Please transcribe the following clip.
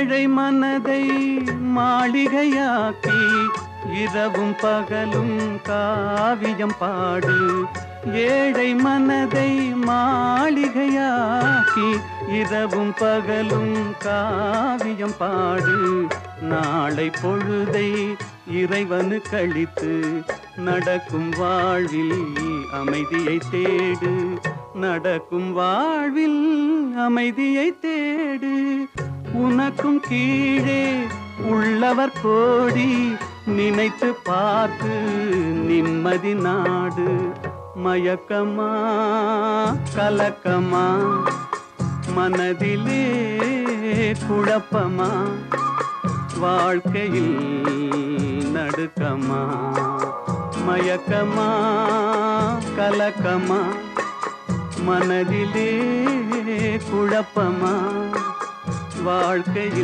ஏழை மனதை மாளிகையாக்கி இரவும் பகலும் காவியம் பாடு. ஏழை மனதை மாளிகையாக்கி இரவும் பகலும் காவியம் பாடு. நாளை பொழுதை இறைவனு கழித்து நடக்கும் வாழ்வில் அமைதியை தேடு. நடக்கும் வாழ்வில் அமைதியை தேடு. உனக்கும் கீழே உள்ளவர் கோடி நினைத்து பார்த்து நிம்மதி நாடு. மயக்கமா கலக்கமா மனதிலே குழப்பமா வாழ்க்கையில் நடுக்கமா. மயக்கமா கலக்கமா மனதிலே குழப்பமா வாழ்க்கையில்